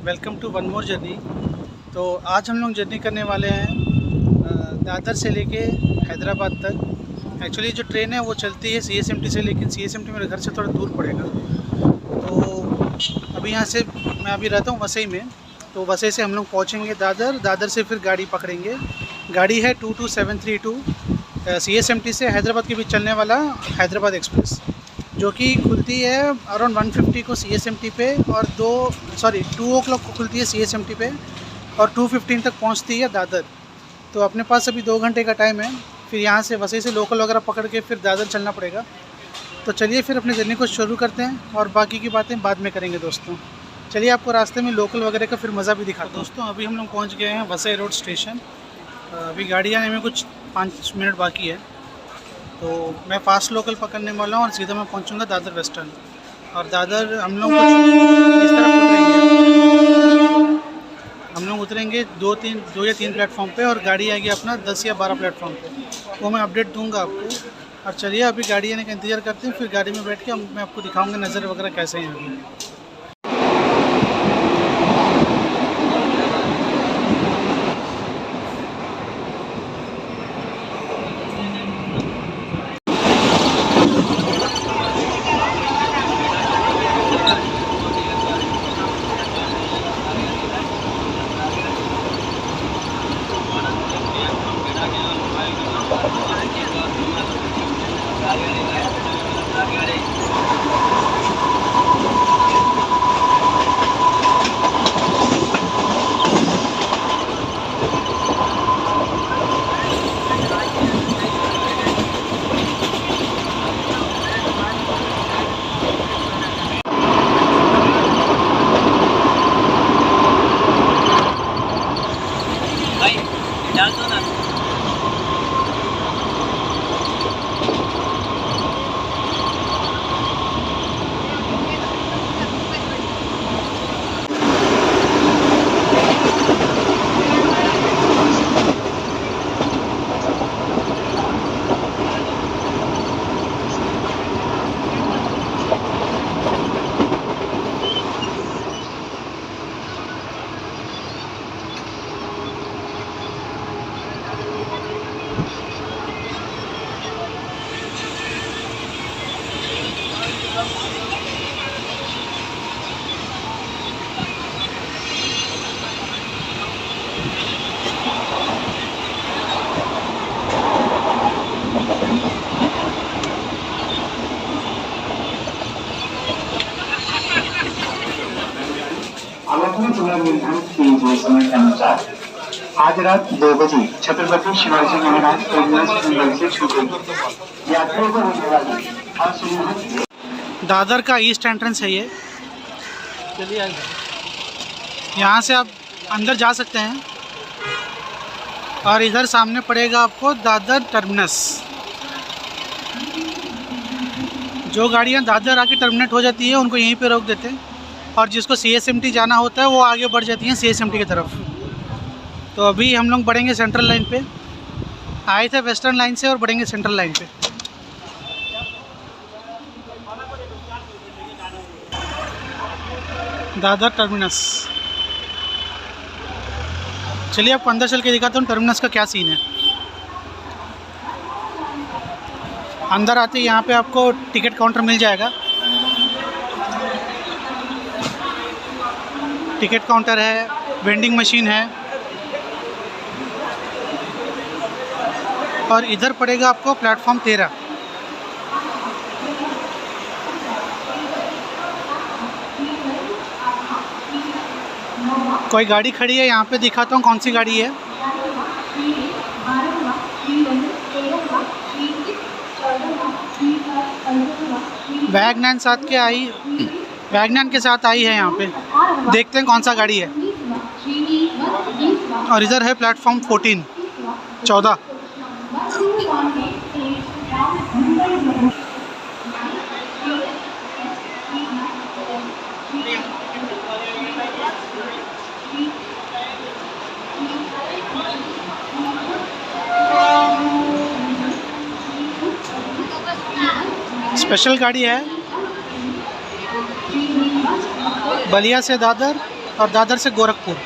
Welcome to one more journey. तो आज हम लोग जर्नी करने वाले हैं दादर से लेके हैदराबाद तक। एक्चुअली जो ट्रेन है वो चलती है CSMT से, लेकिन CSMT मेरे घर से थोड़ा दूर पड़ेगा। तो अभी यहाँ से मैं अभी रहता हूँ वसई में, तो वसई से हम लोग पहुँचेंगे दादर। दादर से फिर गाड़ी पकड़ेंगे। गाड़ी है 22732 CSMT से हैदराबाद के बीच चलने वाला हैदराबाद एक्सप्रेस, जो कि खुलती है अराउंड 150 को CSMT पे और 2 o'clock को खुलती है CSMT पे और 2:15 तक पहुंचती है दादर। तो अपने पास अभी 2 घंटे का टाइम है। फिर यहाँ से वसई से लोकल वगैरह पकड़ के फिर दादर चलना पड़ेगा। तो चलिए फिर अपनी जर्नी को शुरू करते हैं और बाकी की बातें बाद में करेंगे दोस्तों। चलिए आपको रास्ते में लोकल वगैरह का फिर मज़ा भी दिखाता हूँ। दोस्तों अभी हम लोग पहुँच गए हैं वसई रोड स्टेशन। अभी गाड़ी आने में कुछ 5 मिनट बाकी है। तो मैं फास्ट लोकल पकड़ने वाला हूँ और सीधा मैं पहुँचूँगा दादर वेस्टर्न। और दादर हम लोग कुछ इस तरफ उतरेंगे। हम लोग उतरेंगे 2 या 3 प्लेटफॉर्म पे और गाड़ी आएगी अपना 10 या 12 प्लेटफॉर्म पे। वो मैं अपडेट दूंगा आपको। और चलिए अभी गाड़ी आने का इंतज़ार करते हैं, फिर गाड़ी में बैठ के मैं आपको दिखाऊँगा नज़र वगैरह कैसे हैं अभी। आज रात 2 बजे छत्रपति शिवाजी महाराज टर्मिनस से छूटेगी। यात्रियों को होने वाली दादर का ईस्ट एंट्रेंस है ये। चलिए यहाँ से आप अंदर जा सकते हैं और इधर सामने पड़ेगा आपको दादर टर्मिनस। जो गाड़ियाँ दादर आके टर्मिनेट हो जाती है उनको यहीं पे रोक देते हैं, और जिसको CSMT जाना होता है वो आगे बढ़ जाती हैं CSMT की तरफ। तो अभी हम लोग बढ़ेंगे सेंट्रल लाइन पे। आए थे वेस्टर्न लाइन से और बढ़ेंगे सेंट्रल लाइन पे। दादर टर्मिनस। चलिए आपको अंदर चल के दिखाता हूँ टर्मिनस का क्या सीन है। अंदर आते ही यहाँ पे आपको टिकट काउंटर मिल जाएगा। टिकट काउंटर है, वेंडिंग मशीन है, और इधर पड़ेगा आपको प्लेटफॉर्म 13। कोई गाड़ी खड़ी है यहाँ पे, दिखाता हूँ कौन सी गाड़ी है। वैगनआन के साथ आई है यहाँ पे। देखते हैं कौन सा गाड़ी है। और इधर है प्लेटफॉर्म 14। स्पेशल गाड़ी है बलिया से दादर और दादर से गोरखपुर।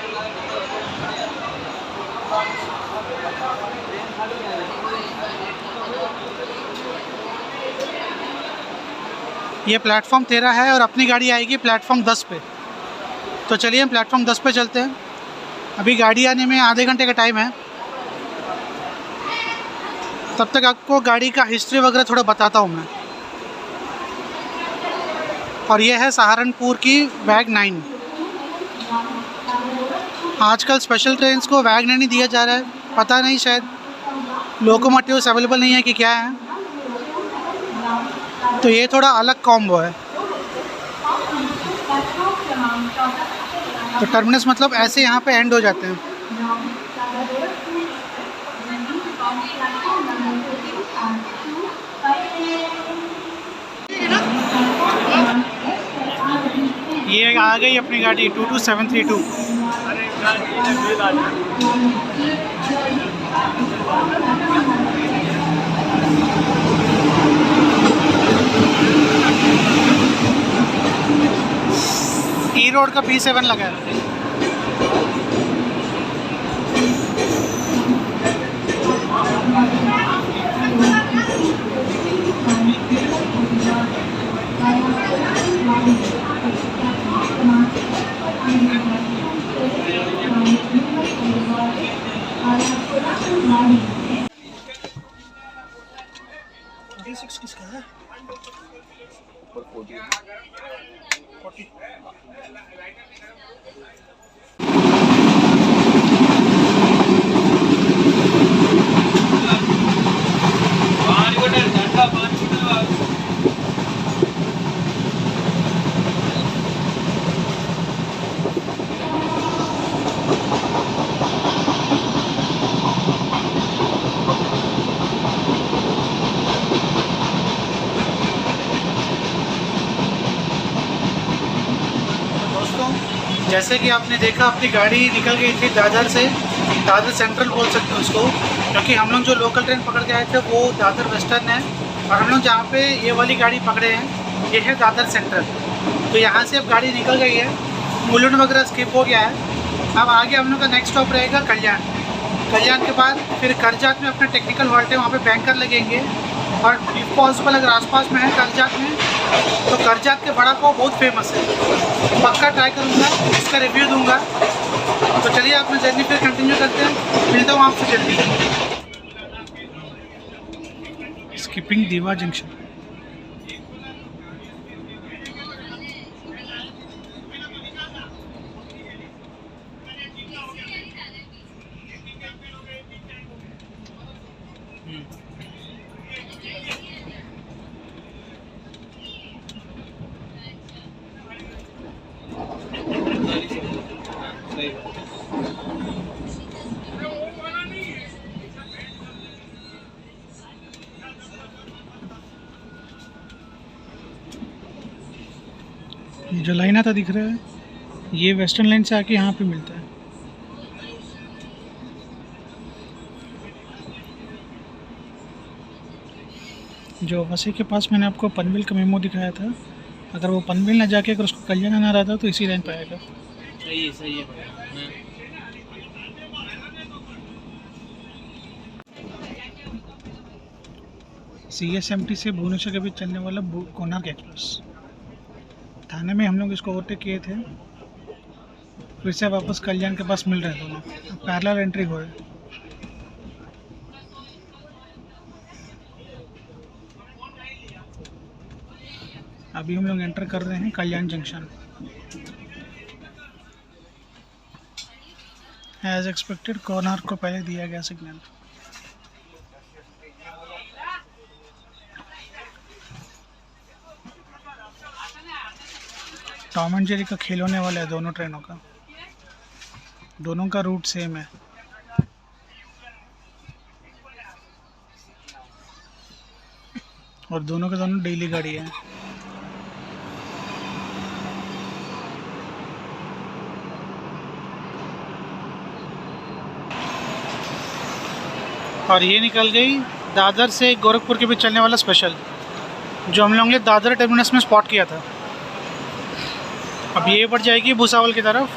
ये प्लेटफॉर्म 13 है और अपनी गाड़ी आएगी प्लेटफॉर्म 10 पे। तो चलिए हम प्लेटफॉर्म 10 पे चलते हैं। अभी गाड़ी आने में आधे घंटे का टाइम है, तब तक आपको गाड़ी का हिस्ट्री वगैरह थोड़ा बताता हूँ मैं। और ये है सहारनपुर की वैग 9। आजकल स्पेशल ट्रेन्स को वैग 9 ही दिया जा रहा है, पता नहीं शायद लोकोमोटिव्स अवेलेबल नहीं है कि क्या है। तो ये थोड़ा अलग कॉम्बो है। तो टर्मिनस मतलब ऐसे यहाँ पे एंड हो जाते हैं। ये आ गई अपनी गाड़ी 22732। ई रोड का P7 लगा है। किसका है? 40। जैसे कि आपने देखा अपनी गाड़ी निकल गई थी दादर से। दादर सेंट्रल बोल सकते हो उसको, क्योंकि हम लोग जो लोकल ट्रेन पकड़ के आए थे वो दादर वेस्टर्न है, और हम लोग जहाँ पे ये वाली गाड़ी पकड़े हैं ये है दादर सेंट्रल। तो यहाँ से अब गाड़ी निकल गई है, मुलुंड वगैरह स्किप हो गया है। अब आगे हम लोग का नेक्स्ट स्टॉप रहेगा कल्याण। कल्याण के बाद फिर करजात में अपना टेक्निकल हॉल्ट है, वहाँ पे बैंकर लगेंगे। और इफ पॉसिबल अगर आसपास में है करजात में, तो करजात के बड़ा पाव बहुत फेमस है, पक्का ट्राई करूँगा, इसका रिव्यू दूंगा। तो चलिए अपनी जर्नी फिर कंटिन्यू करते हैं, मिलता हूँ आपसे जल्दी। स्किपिंग दीवा जंक्शन। ये जो लाइन आता दिख रहा है ये वेस्टर्न लाइन से आके यहाँ पे मिलता है। जो वसी के पास मैंने आपको पनवेल का मेमो दिखाया था, अगर वो पनवेल ना जाके अगर उसको कल्याण आना रहा था तो इसी लाइन पे आएगा। सही है भाई। CSMT से भुवनेश्वर के बीच चलने वाला कोणार्क एक्सप्रेस। थाने में हम लोग इसको ओवरटेक किए थे, फिर से वापस कल्याण के पास मिल रहे हैं दोनों, पैरेलल एंट्री हो रही। अभी हम लोग एंटर कर रहे हैं कल्याण जंक्शन। एज एक्सपेक्टेड कोणार्क को पहले दिया गया सिग्नल। टॉम एंड जेरी का खेल होने वाला है दोनों ट्रेनों का, दोनों का रूट सेम है। और दोनों के दोनों डेली गाड़ी है। और ये निकल गई दादर से गोरखपुर के बीच चलने वाला स्पेशल, जो हम लोगों ने दादर टर्मिनस में स्पॉट किया था। अब ये बढ़ जाएगी भुसावल की तरफ।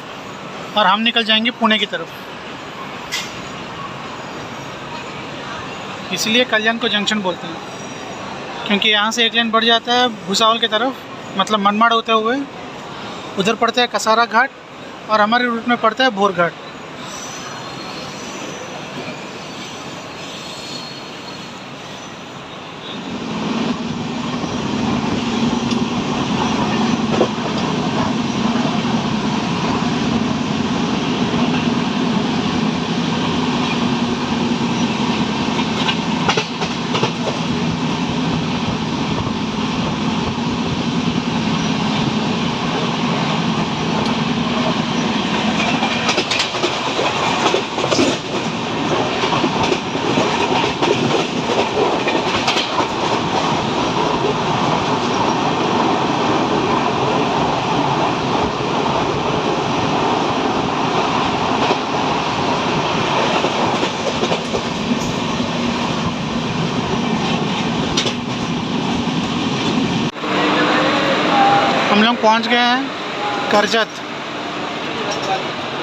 और हम निकल जाएंगे पुणे की तरफ। इसलिए कल्याण को जंक्शन बोलते हैं, क्योंकि यहाँ से एक लेन बढ़ जाता है भुसावल की तरफ, मतलब मनमाड़ होते हुए उधर पड़ता है कसारा घाट और हमारे रूट में पड़ता है भोर घाट। हम लोग पहुंच गए हैं करजत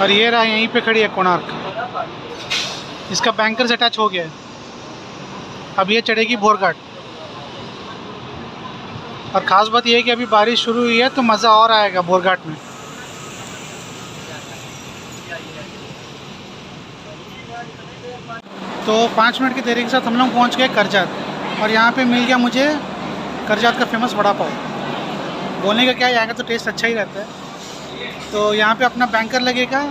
और ये रहा यहीं पे खड़ी है कोणार्क। इसका बैंकर से अटैच हो गया है। अब ये चढ़ेगी भोर घाट। और ख़ास बात ये है कि अभी बारिश शुरू हुई है तो मज़ा और आएगा भोर घाट में। तो 5 मिनट की देरी के साथ हम लोग पहुँच गए करजत और यहाँ पे मिल गया मुझे करजत का फेमस वड़ा पाव। बोलने का क्या है, यहाँ का तो टेस्ट अच्छा ही रहता है। तो यहाँ पे अपना बैंकर लगेगा।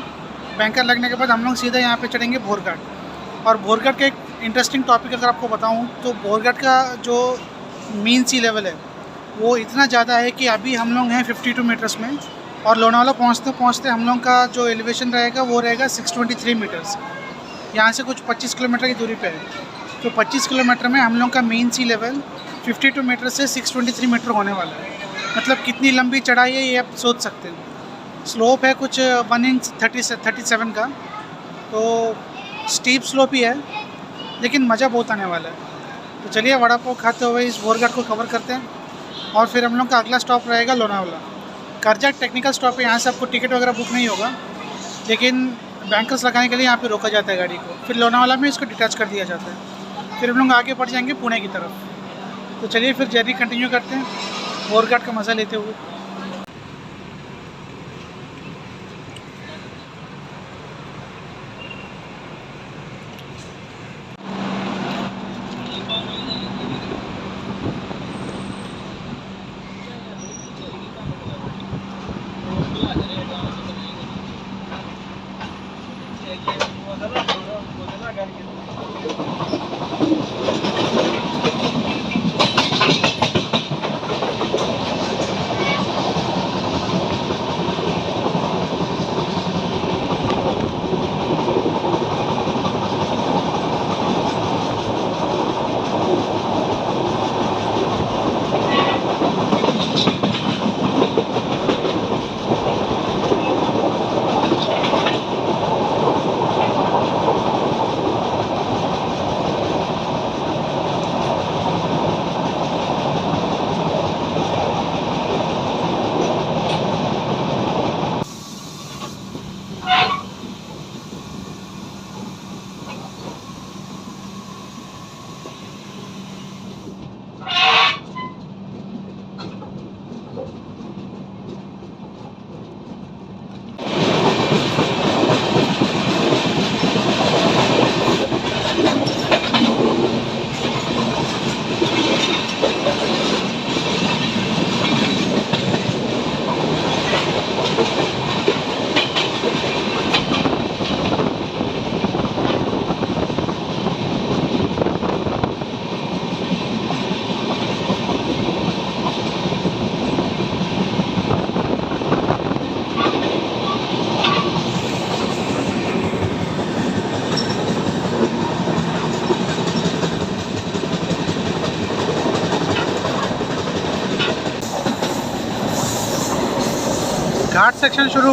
बैंकर लगने के बाद हम लोग सीधा यहाँ पे चढ़ेंगे भोर घाट। और भोर घाट का एक इंटरेस्टिंग टॉपिक अगर आपको बताऊँ तो भोर घाट का जो मीन सी लेवल है वो इतना ज़्यादा है कि अभी हम लोग हैं 52 मीटर्स में और लोनावाला पहुँचते पहुँचते हम लोग का जो एलिवेशन रहेगा वो रहेगा 623 मीटर्स। यहाँ से कुछ 25 किलोमीटर की दूरी पे है। तो 25 किलोमीटर में हम लोग का मेन सी लेवल 52 मीटर से 623 मीटर होने वाला है। मतलब कितनी लंबी चढ़ाई है ये आप सोच सकते हैं। स्लोप है कुछ 1:37 का, तो स्टीप स्लोप ही है, लेकिन मज़ा बहुत आने वाला है। तो चलिए वड़ा पाव खाते हुए इस भोर घाट को कवर करते हैं और फिर हम लोग का अगला स्टॉप रहेगा लोनावाला। करजत टेक्निकल स्टॉप है, यहाँ से आपको टिकट वगैरह बुक नहीं होगा, लेकिन बैंकर्स लगाने के लिए यहाँ पे रोका जाता है गाड़ी को। फिर लोनावाला में इसको डिटैच कर दिया जाता है। फिर हम लोग आगे बढ़ जाएंगे पुणे की तरफ। तो चलिए फिर जर्नी कंटिन्यू करते हैं भोर घाट का मज़ा लेते हुए। घाट सेक्शन शुरू।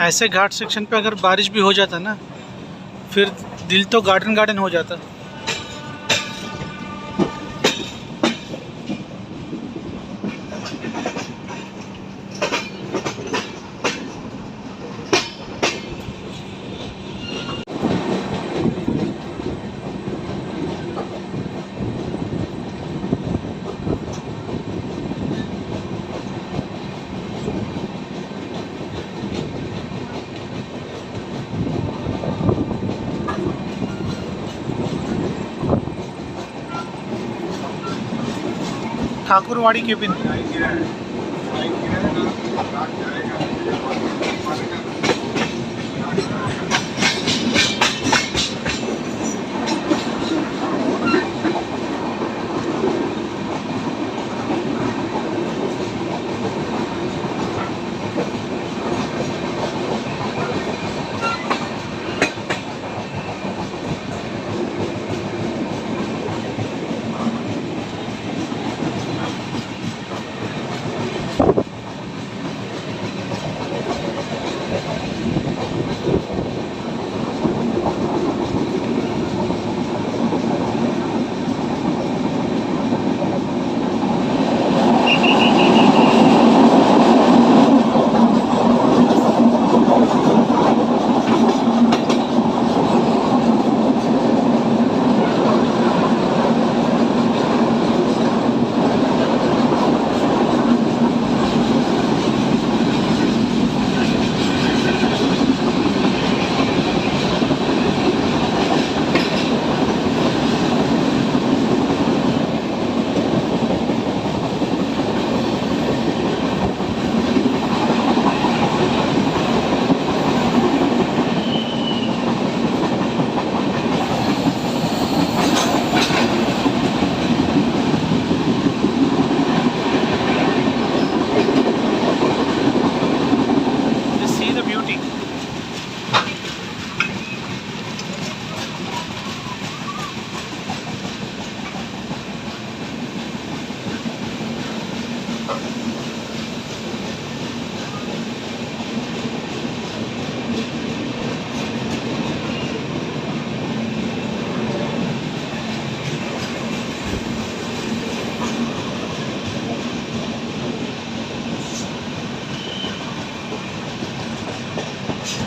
ऐसे घाट सेक्शन पे अगर बारिश भी हो जाता ना, फिर दिल तो गार्डन गार्डन हो जाता। ठाकुरवाड़ी केबिन।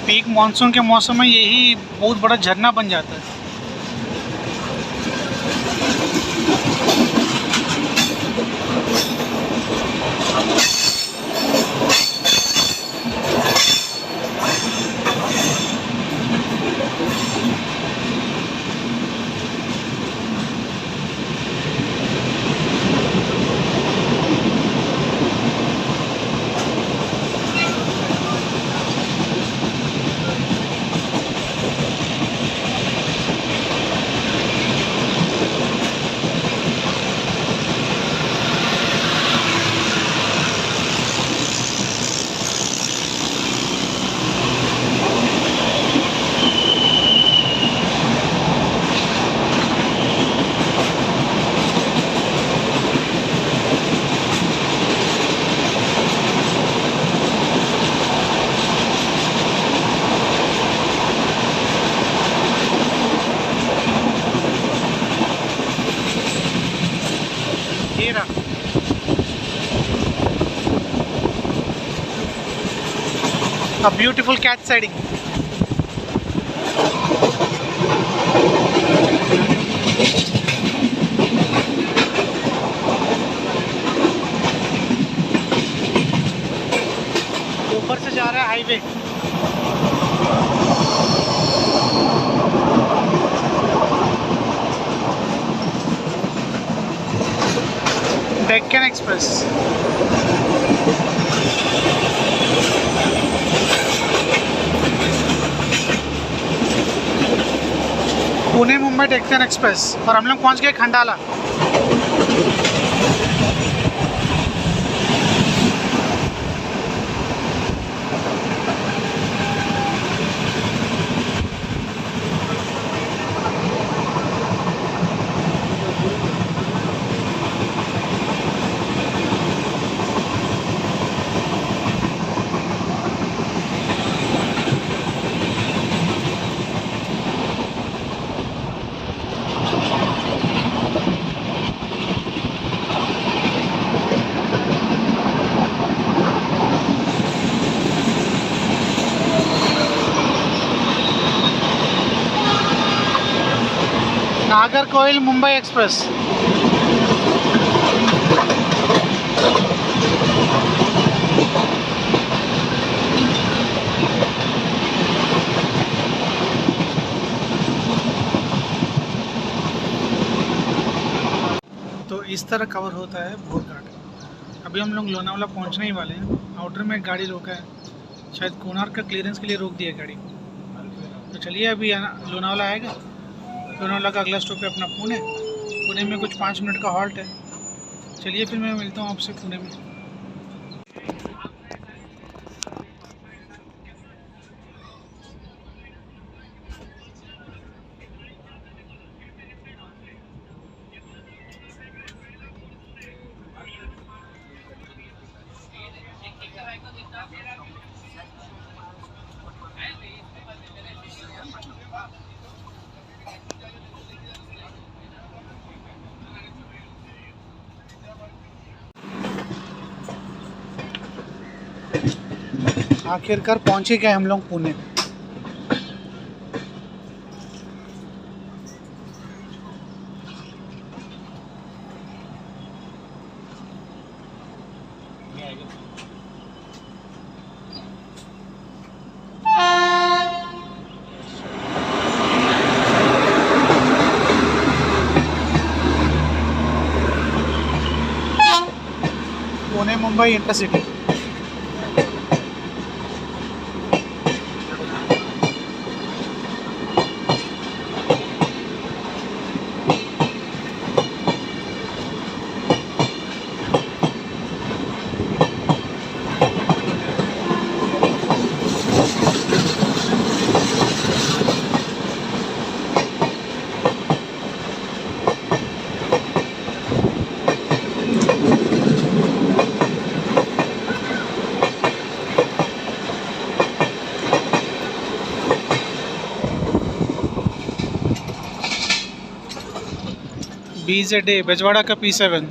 पीक मानसून के मौसम में यही बहुत बड़ा झरना बन जाता है। A beautiful cat siding. ऊपर से जा रहा है highway. Deccan express. Pune Mumbai Deccan express और हम लोग पहुंच गए खंडाला। नागरकोइल मुंबई एक्सप्रेस। तो इस तरह कवर होता है भोर घाट। अभी हम लोग लोनावाला पहुंचने ही वाले हैं। आउटर में एक गाड़ी रोका है, शायद कोणार्क का क्लियरेंस के लिए रोक दिया गाड़ी। तो चलिए अभी लोनावाला आएगा। लोनावाला का अगला स्टॉप है अपना पुणे। पुणे में कुछ 5 मिनट का हॉल्ट है। चलिए फिर मैं मिलता हूँ आपसे पुणे में। आखिरकार पहुंच ही गए हम लोग पुणे। पुणे मुंबई इंटरसिटी। BZ बजवाड़ा का P7।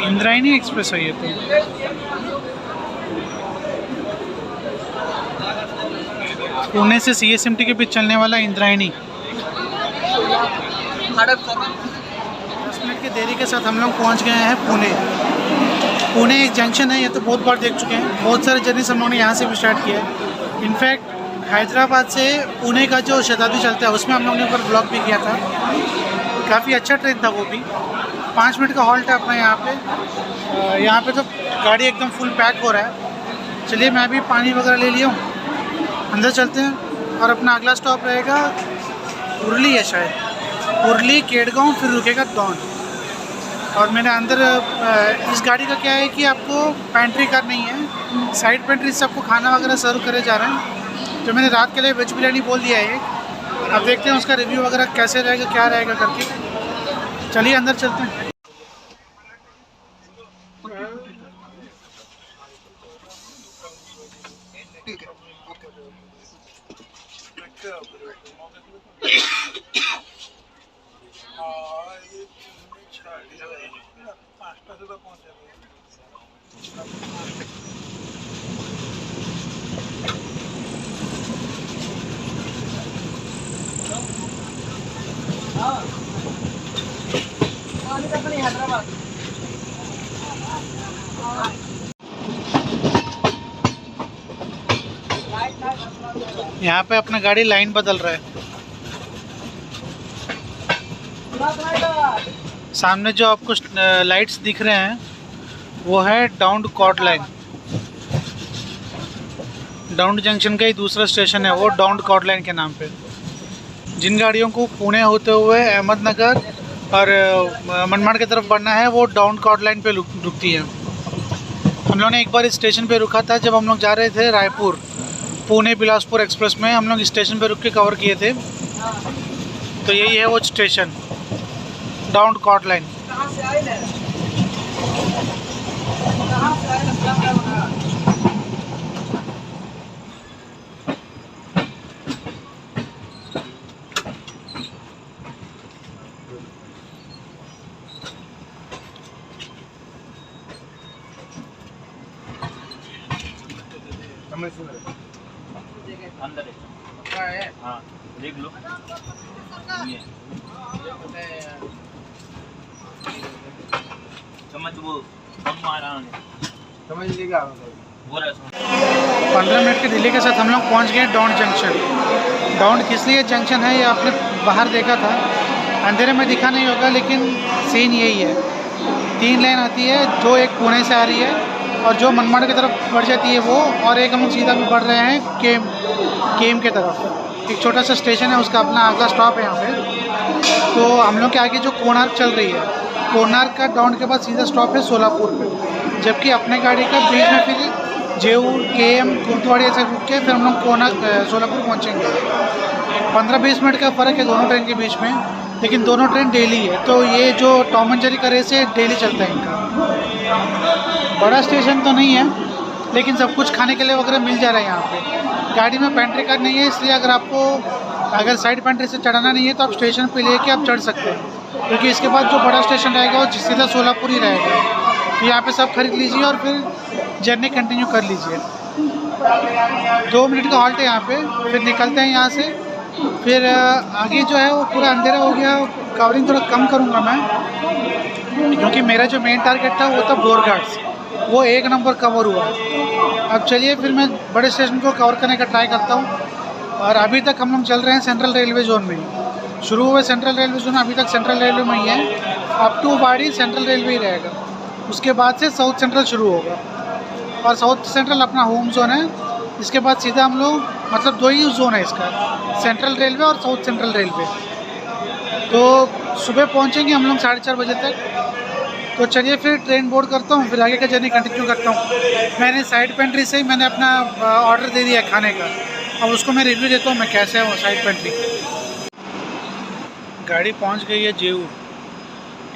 इंद्रायणी एक्सप्रेस है ये तो। पुणे से CSMT के बीच चलने वाला इंद्रायणी। 10 मिनट की देरी के साथ हम लोग पहुंच गए हैं पुणे। पुणे एक जंक्शन है, ये तो बहुत बार देख चुके हैं। बहुत सारे जर्नीस हम लोगों ने यहाँ से भी स्टार्ट किया है। इनफैक्ट हैदराबाद से पुणे का जो शताब्दी चलता है उसमें हम लोगों ने ऊपर ब्लॉग भी किया था। काफ़ी अच्छा ट्रेन था वो भी। 5 मिनट का हॉल्ट है अपना यहाँ पे। यहाँ पे तो गाड़ी एकदम फुल पैक हो रहा है। चलिए मैं भी पानी वगैरह ले लिया हूँ, अंदर चलते हैं। और अपना अगला स्टॉप रहेगा उरली है शायद, उरली केडगांव, फिर रुकेगा दौन। और मेरे अंदर इस गाड़ी का क्या है कि आपको पेंट्री कार नहीं है, साइड पेंट्री से आपको खाना वगैरह सर्व करे जा रहे हैं। तो मैंने रात के लिए वेज बिरयानी बोल दिया है। अब देखते हैं उसका रिव्यू वगैरह कैसे रहेगा, क्या रहेगा करके। चलिए अंदर चलते हैं। यहाँ पे अपना गाड़ी लाइन बदल रहा है। सामने जो आपको लाइट्स दिख रहे हैं वो है down chord line. Down junction का ही दूसरा स्टेशन है वो डाउन कॉर्ड लाइन के नाम पे। जिन गाड़ियों को पुणे होते हुए अहमदनगर और मनमाड़ की तरफ बढ़ना है वो डाउन कॉर्ड लाइन पे रुकती है। हम लोग ने एक बार इस स्टेशन पे रुका था जब हम लोग जा रहे थे रायपुर पुणे बिलासपुर एक्सप्रेस में। हम लोग स्टेशन पे रुक के कवर किए थे। तो यही है वो स्टेशन डाउन कॉर्ड लाइन। अंदर है। हाँ देख लो। समझ वो मारा समझ लीजिएगा। 15 मिनट के डिले के साथ हम लोग पहुंच गए डाउन जंक्शन। डाउन किस लिए जंक्शन है ये आपने बाहर देखा था, अंधेरे में दिखा नहीं होगा लेकिन सीन यही है। 3 लाइन आती है, जो एक पुणे से आ रही है और जो मनमाड़ की तरफ बढ़ जाती है वो, और एक हम लोग सीधा भी बढ़ रहे हैं केम के तरफ। एक छोटा सा स्टेशन है, उसका अपना अगला स्टॉप है यहाँ पे। तो हम लोग के आगे जो कोणार्क चल रही है, कोणार्क का डाउन के बाद सीधा स्टॉप है सोलापुर पे। जबकि अपने गाड़ी का बीच में फिर जेऊर केम कुर्दवाड़ी ऐसे रुक के फिर हम लोग कोणार्क सोलापुर पहुँचेंगे। 15-20 मिनट का फ़र्क है दोनों ट्रेन के बीच में, लेकिन दोनों ट्रेन डेली है। तो ये जो टॉम एंड जेरी का रेस है डेली चलता है इनका। बड़ा स्टेशन तो नहीं है लेकिन सब कुछ खाने के लिए वगैरह मिल जा रहा है यहाँ पे। गाड़ी में पेंट्री कार्ड नहीं है, इसलिए अगर साइड पेंट्री से चढ़ाना नहीं है तो आप स्टेशन पे लेके आप चढ़ सकते हैं, क्योंकि इसके बाद जो बड़ा स्टेशन रहेगा वो सीधा सोलापुर ही रहेगा। तो यहाँ पे सब खरीद लीजिए और फिर जर्नी कंटिन्यू कर लीजिए। 2 मिनट का हॉल्ट है यहाँ पे, फिर निकलते हैं यहाँ से। फिर आगे जो है वो पूरा अंधेरा हो गया, कवरिंग थोड़ा कम करूँगा मैं, क्योंकि मेरा जो मेन टारगेट था वो था बोरघाट्स, वो 1 नंबर कवर हुआ। अब चलिए फिर मैं बड़े स्टेशन को कवर करने का ट्राई करता हूँ। और अभी तक हम लोग चल रहे हैं सेंट्रल रेलवे जोन में ही। शुरू हुए सेंट्रल रेलवे जोन, अभी तक सेंट्रल रेलवे में ही है। अप टू वाड़ी सेंट्रल रेलवे ही रहेगा, उसके बाद से साउथ सेंट्रल शुरू होगा। और साउथ सेंट्रल अपना होम जोन है। इसके बाद सीधा हम लोग, मतलब 2 ही जोन है इसका, सेंट्रल रेलवे और साउथ सेंट्रल रेलवे। तो सुबह पहुंचेंगे हम लोग 4:30 बजे तक। तो चलिए फिर ट्रेन बोर्ड करता हूँ, फिर आगे का जर्नी कंटिन्यू करता हूँ। मैंने साइड पेंट्री से ही मैंने अपना ऑर्डर दे दिया खाने का, अब उसको मैं रिव्यू देता हूँ मैं कैसे है वो साइड पेंट्री। गाड़ी पहुँच गई है जेऊर,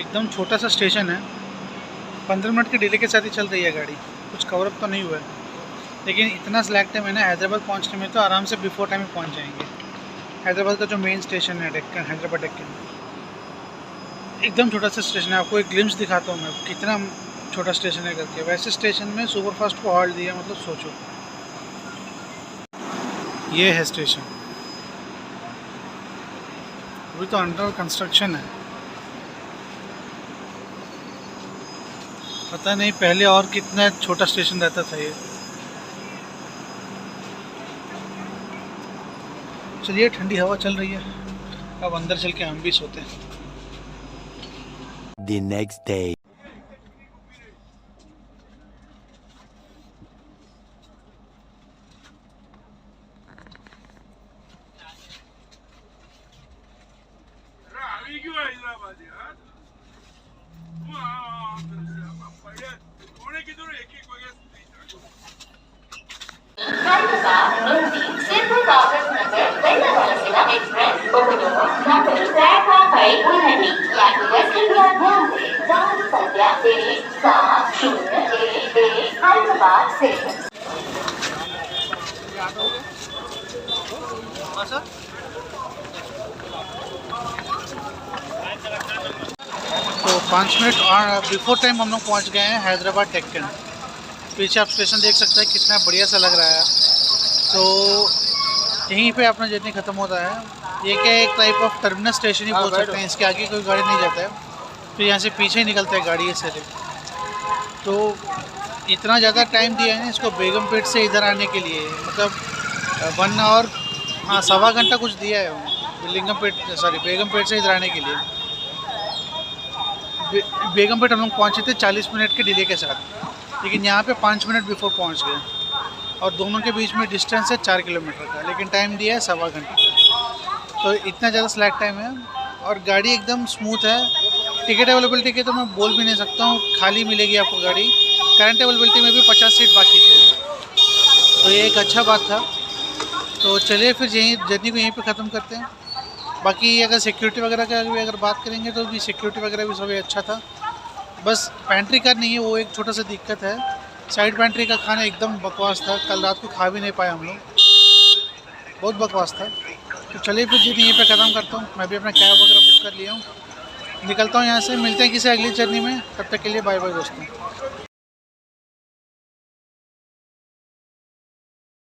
एकदम छोटा सा स्टेशन है। 15 मिनट के डिले के साथ ही चल रही है गाड़ी, कुछ कवर अप तो नहीं हुआ है, लेकिन इतना सिलेक्ट है मैंने हैदराबाद पहुँचने में तो आराम से बिफोर टाइम पहुँच जाएंगे। हैदराबाद का जो मेन स्टेशन है डेक्कन, हैदराबाद डेक्कन, एकदम छोटा सा स्टेशन है। आपको एक ग्लिम्स दिखाता हूँ मैं कितना छोटा स्टेशन है करके। वैसे स्टेशन में सुपरफास्ट को हॉल्ट दिया, मतलब सोचो। ये है स्टेशन, अभी तो अंडर कंस्ट्रक्शन है। पता नहीं पहले और कितना छोटा स्टेशन रहता था ये। चलिए ठंडी हवा चल रही है, अब अंदर चल के हम भी सोते हैं। The next day. तो 5 मिनट और बिफोर टाइम हम लोग पहुँच गए हैं हैदराबाद डेक्कन। पीछे आप स्टेशन देख सकते हैं कितना बढ़िया सा लग रहा है। तो यहीं पे अपना जर्नी ख़त्म होता है। ये क्या एक टाइप ऑफ टर्मिनल स्टेशन ही बोल सकते हैं, इसके आगे कोई गाड़ी नहीं जाता है, फिर यहाँ से पीछे ही निकलता है गाड़ी से। तो इतना ज़्यादा टाइम दिया है ना इसको बेगमपेट से इधर आने के लिए, मतलब 1 आवर, हाँ 1.25 घंटा कुछ दिया है बेगमपेट से इधर आने के लिए। बेगमपेट हम लोग पहुँचे थे 40 मिनट के डिले के साथ, लेकिन यहाँ पे 5 मिनट बिफोर पहुँच गए और दोनों के बीच में डिस्टेंस है 4 किलोमीटर का, लेकिन टाइम दिया है 1.25 घंटे। तो इतना ज़्यादा स्लैक टाइम है और गाड़ी एकदम स्मूथ है। टिकट अवेलेबिलिटी की तो मैं बोल भी नहीं सकता हूँ, खाली मिलेगी आपको गाड़ी। करंट अवेलेबिलिटी में भी 50 सीट बाकी थे, तो ये एक अच्छा बात था। तो चलिए फिर यहीं जर्नी को यहीं पे ख़त्म करते हैं। बाकी अगर सिक्योरिटी वगैरह का भी अगर बात करेंगे तो भी सिक्योरिटी वगैरह भी सभी अच्छा था। बस पेंट्री कार नहीं है, वो एक छोटा सा दिक्कत है। साइड पेंट्री का खाना एकदम बकवास था, कल रात को खा भी नहीं पाए हम लोग, बहुत बकवास था। तो चलिए फिर जर्नी यहीं पे ख़त्म करता हूँ। मैं भी अपना कैब वगैरह बुक कर लिया हूँ, निकलता हूँ यहाँ से। मिलते हैं किसी अगली जर्नी में, तब तक के लिए बाय बाय दोस्तों।